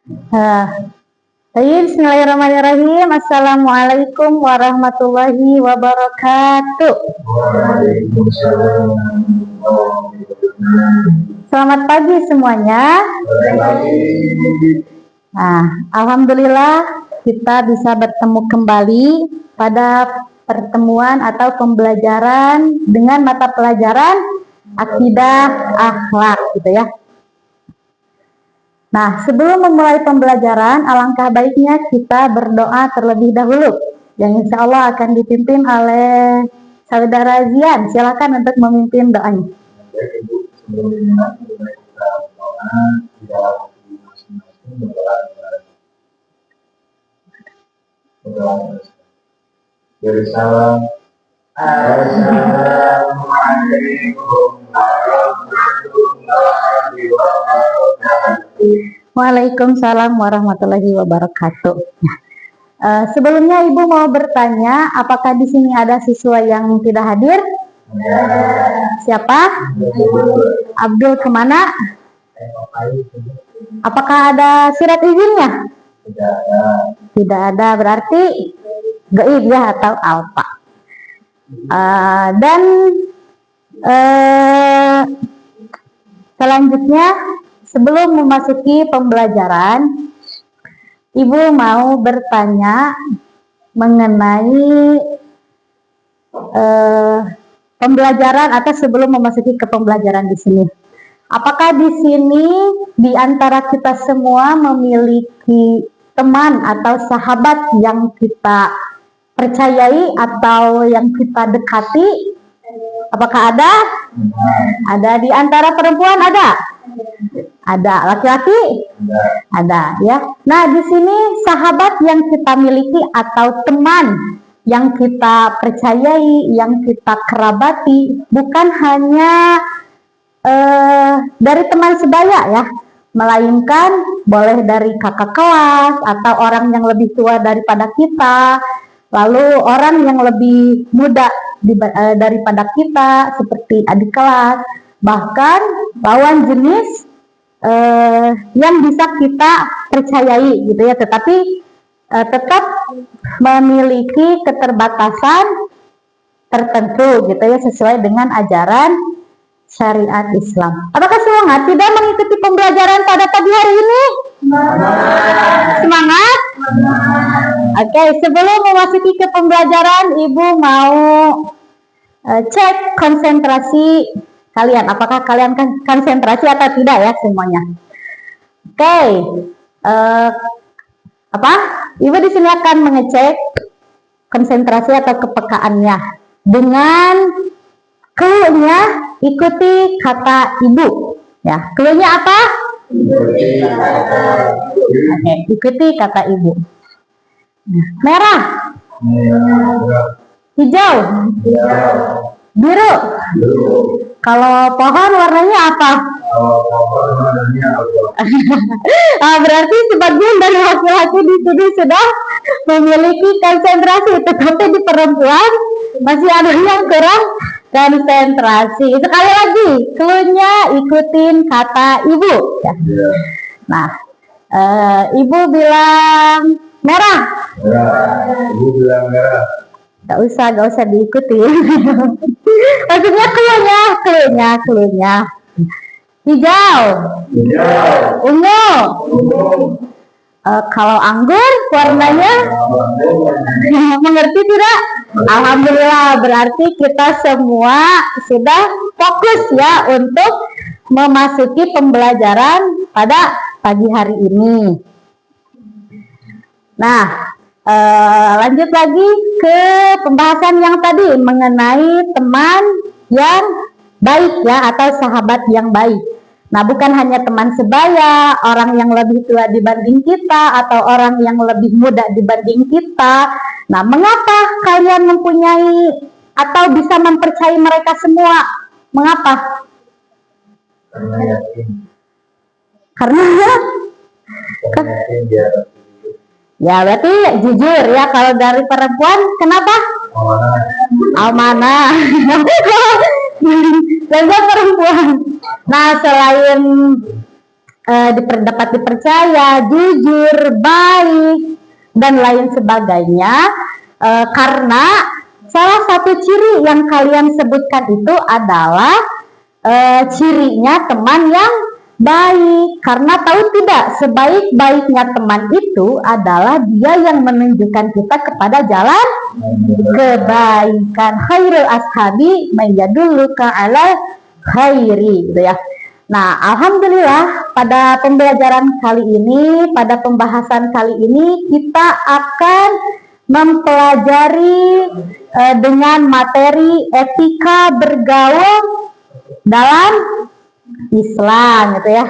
Bismillahirrahmanirrahim. Assalamualaikum warahmatullahi wabarakatuh. Waalaikumsalam. Selamat pagi semuanya. Alhamdulillah kita bisa bertemu kembali pada pertemuan atau pembelajaran dengan mata pelajaran akidah akhlak, gitu ya. Nah, sebelum memulai pembelajaran, alangkah baiknya kita berdoa terlebih dahulu, yang insya Allah akan dipimpin oleh saudara Zian. Silakan untuk memimpin doanya. Baik Ibu, sebelumnya kita berdoa di dalam hati masing-masing berdoa. Beri salam. Assalamualaikum warahmatullahi wabarakatuh. Waalaikumsalam warahmatullahi wabarakatuh. Sebelumnya Ibu mau bertanya, apakah di sini ada siswa yang tidak hadir? Siapa? Abdul kemana? Apakah ada surat izinnya? Tidak ada, berarti gaib ya atau alfa. Selanjutnya, sebelum memasuki pembelajaran, Ibu mau bertanya mengenai pembelajaran atau sebelum memasuki ke pembelajaran di sini. Apakah di sini di antara kita semua memiliki teman atau sahabat yang kita percayai atau yang kita dekati? Apakah ada? Ada. Di antara perempuan ada? Ada. Laki-laki? Ada, ya. Nah, di sini sahabat yang kita miliki atau teman yang kita percayai, yang kita kerabati, bukan hanya dari teman sebaya ya, melainkan boleh dari kakak kelas atau orang yang lebih tua daripada kita, lalu orang yang lebih muda daripada kita seperti adik kelas, bahkan lawan jenis yang bisa kita percayai gitu ya, tetapi tetap memiliki keterbatasan tertentu gitu ya, sesuai dengan ajaran syariat Islam. Apakah semangat tidak mengikuti pembelajaran pada pagi hari ini? Semangat? Oke, sebelum memasuki ke pembelajaran, Ibu mau cek konsentrasi kalian. Apakah kalian konsentrasi atau tidak ya semuanya? Oke. Ibu di sini akan mengecek konsentrasi atau kepekaannya dengan clue-nya. Ikuti kata Ibu ya. Clue-nya apa? Oke, ikuti kata Ibu. Merah, hijau, biru. Kalau pohon warnanya apa? Berarti sebagian dari laki-laki di sini sudah memiliki konsentrasi, tetapi di perempuan masih ada yang kurang konsentrasi. Sekali lagi, clue-nya ikutin kata Ibu. Ya. Nah, Ibu bilang merah. Ibu bilang merah. Gak usah diikuti. Maksudnya clue-nya. Hijau. Ungu. Kalau anggur warnanya mengerti tidak? Alhamdulillah, berarti kita semua sudah fokus ya untuk memasuki pembelajaran pada pagi hari ini. Nah, lanjut lagi ke pembahasan yang tadi mengenai teman yang baik ya, atau sahabat yang baik. Nah, bukan hanya teman sebaya, orang yang lebih tua dibanding kita, atau orang yang lebih muda dibanding kita. Nah, mengapa kalian mempunyai atau bisa mempercayai mereka semua? Mengapa? Karena yakin. Karena ya, berarti jujur ya. Kalau dari perempuan, kenapa? Amanah. Dan perempuan. Nah, selain dapat dipercaya, jujur, baik, dan lain sebagainya. Karena salah satu ciri yang kalian sebutkan itu adalah cirinya teman yang baik. Karena tahu tidak, sebaik-baiknya teman itu adalah dia yang menunjukkan kita kepada jalan kebaikan. Khairul ashabi mayyadulluka ala khairi, gitu ya. Nah, alhamdulillah pada pembelajaran kali ini, pada pembahasan kali ini kita akan mempelajari dengan materi etika bergaul dalam Islam, gitu ya.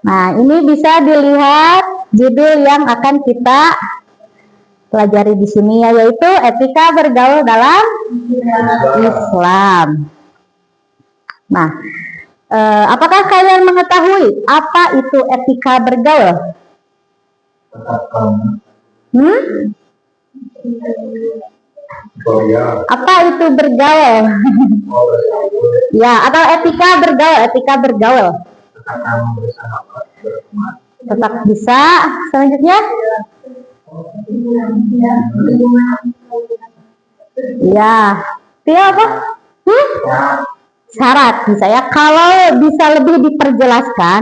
Nah, ini bisa dilihat judul yang akan kita pelajari di sini, yaitu etika bergaul dalam Islam. Nah, apakah kalian mengetahui apa itu etika bergaul? Apa itu bergaul? Ya, atau etika bergaul, etika bergaul. Tetap bisa. Selanjutnya? Ya, dia apa? Syarat bisa ya. Kalau bisa lebih diperjelaskan,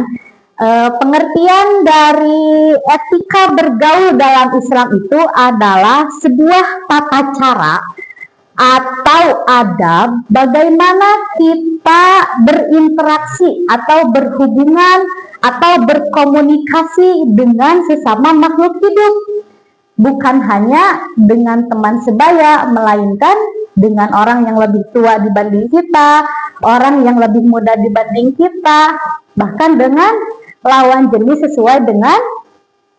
pengertian dari etika bergaul dalam Islam itu adalah sebuah tata cara atau adab bagaimana kita berinteraksi atau berhubungan atau berkomunikasi dengan sesama makhluk hidup. Bukan hanya dengan teman sebaya, melainkan dengan orang yang lebih tua dibanding kita, orang yang lebih muda dibanding kita, bahkan dengan lawan jenis sesuai dengan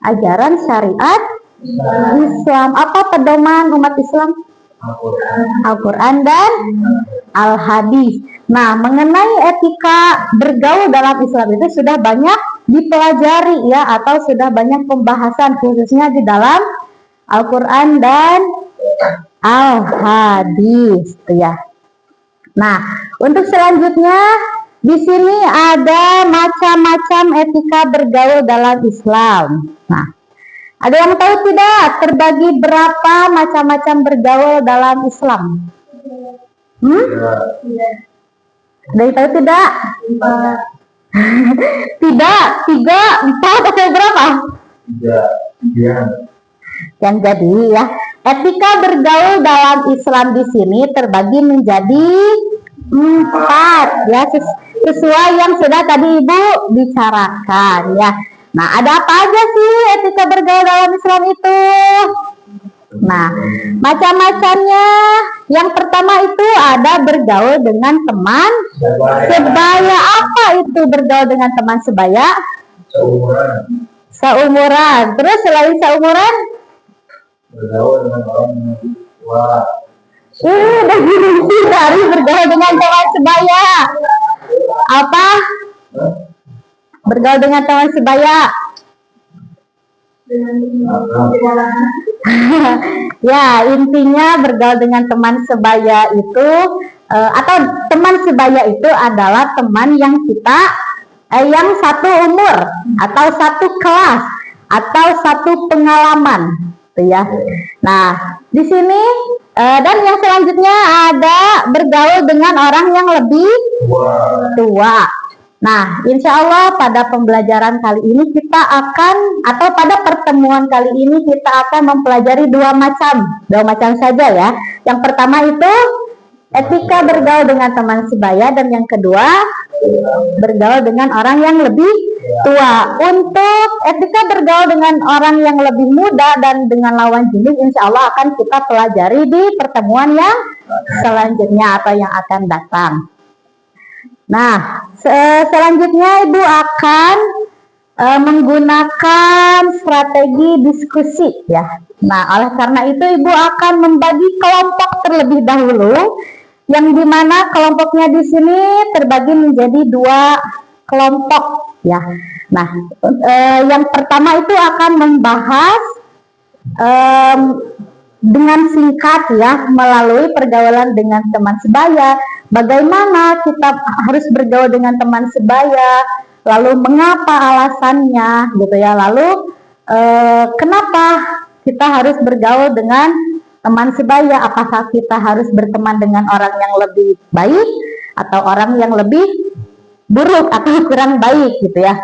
ajaran syariat Islam. Apa pedoman umat Islam? Al-Quran dan Al-Hadis. Nah, mengenai etika bergaul dalam Islam itu sudah banyak dipelajari ya, atau sudah banyak pembahasan khususnya di dalam Al-Quran dan Al-Hadis, ya. Nah, untuk selanjutnya di sini ada macam-macam etika bergaul dalam Islam. Nah, ada yang tahu tidak terbagi berapa macam-macam bergaul dalam Islam? Ada yang tahu tidak? Tidak, 3, 4 atau berapa? 3. Yang jadi ya, etika bergaul dalam Islam di sini terbagi menjadi 4 ya, sesuai yang sudah tadi Ibu bicarakan ya. Nah, ada apa aja sih etika bergaul dalam Islam itu? Nah, macam-macamnya. Yang pertama itu ada bergaul dengan teman sebaya. Apa itu bergaul dengan teman sebaya? Seumuran. Terus selain seumuran? Bergaul dengan orang yang lebih tua. Dari bergaul dengan teman sebaya. Apa? Bergaul dengan teman sebaya. Ya, intinya bergaul dengan teman sebaya itu atau teman sebaya itu adalah teman yang kita yang satu umur atau satu kelas atau satu pengalaman, ya. Nah, di sini dan yang selanjutnya ada bergaul dengan orang yang lebih tua. Nah, insya Allah pada pembelajaran kali ini kita akan, atau pada pertemuan kali ini kita akan mempelajari dua macam saja ya. Yang pertama itu etika bergaul dengan teman sebaya, dan yang kedua bergaul dengan orang yang lebih tua. Untuk etika bergaul dengan orang yang lebih muda dan dengan lawan jenis, insya Allah akan kita pelajari di pertemuan yang selanjutnya atau yang akan datang. Nah, selanjutnya Ibu akan menggunakan strategi diskusi ya. Nah, oleh karena itu Ibu akan membagi kelompok terlebih dahulu, yang dimana kelompoknya di sini terbagi menjadi 2 kelompok ya. Nah, yang pertama itu akan membahas dengan singkat ya, melalui pergaulan dengan teman sebaya. Bagaimana kita harus bergaul dengan teman sebaya, lalu mengapa alasannya gitu ya, lalu kenapa kita harus bergaul dengan teman sebaya, apakah kita harus berteman dengan orang yang lebih baik atau orang yang lebih buruk atau kurang baik gitu ya.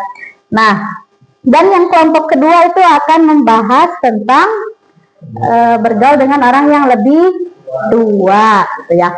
Nah, dan yang kelompok kedua itu akan membahas tentang bergaul dengan orang yang lebih tua gitu ya.